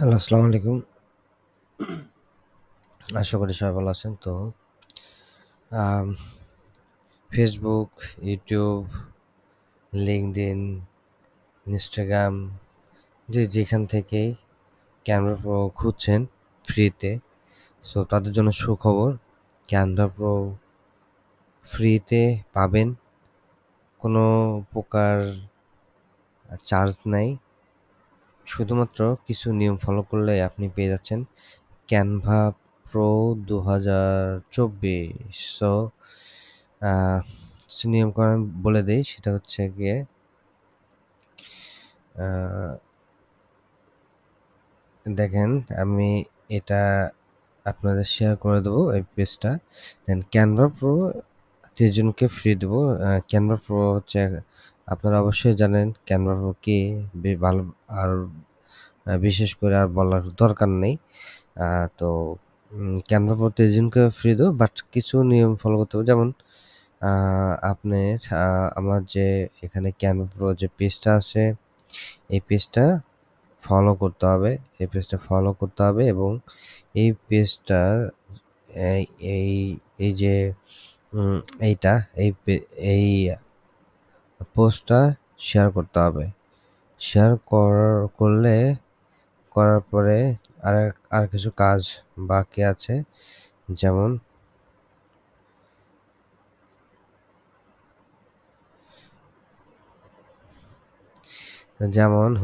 Hello, আসসালামু আলাইকুম। আশা করি সবাই ভালো আছেন। তো আম ফেসবুক, ইউটিউব, লিঙ্কডইন, ইনস্টাগ্রাম যেখান থেকেই ক্যানভা প্রো খুঁজছেন ফ্রিতে, সো তাদের জন্য সুখবর। ক্যানভা প্রো ফ্রিতে পাবেন। কোনো প্রকার চার্জ নাই। শুধুমাত্র কিছু নিয়ম ফলো করলেই আপনি পেয়ে যাচ্ছেন ক্যানভা প্রো 2024। সো কিছু নিয়মকানুন বলে দেই, সেটা হচ্ছে গিয়ে দেখেন, আমি এটা আপনাদের শেয়ার করে দেবো এই পেজটা। দেন ক্যানভা প্রো 30 জনকে ফ্রি দেবো। ক্যানভা প্রো হচ্ছে, আপনারা অবশ্যই জানেন ক্যানভা প্রো কি, ভালো। আর বিশেষ করে আর বলার দরকার নেই। তো ক্যানভা প্রো 30 জনকে ফ্রি দেবো, বাট কিছু নিয়ম ফলো করতে হবে। যেমন আপনার আমার যে এখানে ক্যানভা প্রো যে পেজটা আছে, এই পেজটা ফলো করতে হবে। এই পেজটা ফলো করতে হবে এবং এই পেজটার এই এই এই যে এইটা এই পোস্টটা শেয়ার করতে হবে। শেয়ার করার পরে আর কিছু কাজ বাকি আছে। যেমন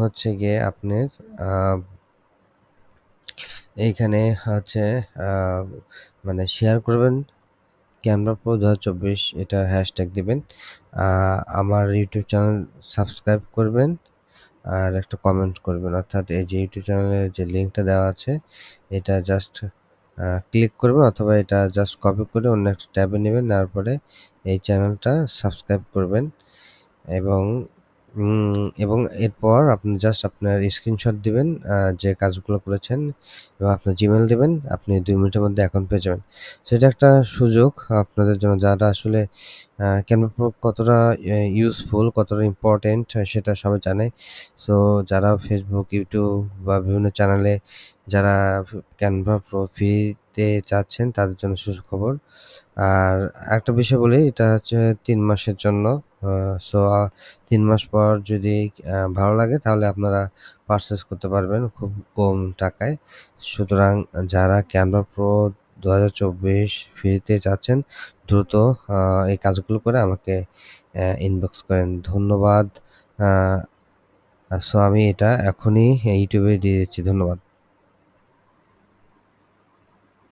হচ্ছে গিয়ে আপনার এইখানে হচ্ছে মানে শেয়ার করবেন ক্যানভা প্রো 2024, এটা হ্যাশট্যাগ দিবেন। আমার ইউটিউব চ্যানেল সাবস্ক্রাইব করবেন আর একটা কমেন্ট করবেন। অর্থাৎ এই যে ইউটিউব চ্যানেলের যে লিঙ্কটা দেওয়া আছে, এটা জাস্ট ক্লিক করবেন, অথবা এটা জাস্ট কপি করে অন্য একটা ট্যাবে নেবেন, নেওয়ার পরে এই চ্যানেলটা সাবস্ক্রাইব করবেন। এবং এবং এরপর আপনি জাস্ট আপনার স্ক্রিনশট দিবেন যে কাজগুলো করেছেন, এবং আপনার জিমেল দিবেন। আপনি 2 মিনিটের মধ্যে অ্যাকাউন্ট পেয়ে যাবেন। সো এটা একটা সুযোগ আপনাদের জন্য, যারা আসলে ক্যানভা প্রো কতটা ইউজফুল, কতটা ইম্পর্টেন্ট সেটা সবাই জানে। সো যারা ফেসবুক, ইউটিউব বা বিভিন্ন চ্যানেলে যারা ক্যানভা প্রো ফ্রিতে চাচ্ছেন, তাদের জন্য সুখবর। আর একটা বিষয় বলি, এটা হচ্ছে 3 মাসের জন্য। সো 3 মাস পর যদি ভালো লাগে, তাহলে আপনারা পারচেজ করতে পারবেন খুব কম টাকায়। সুতরাং যারা ক্যানভা প্রো 2024 ফ্রিতে চাচ্ছেন, দ্রুত এই কাজগুলো করে আমাকে ইনবক্স করেন। ধন্যবাদ। সো আমি এটা এখনই ইউটিউবে দিয়ে দিচ্ছি। ধন্যবাদ।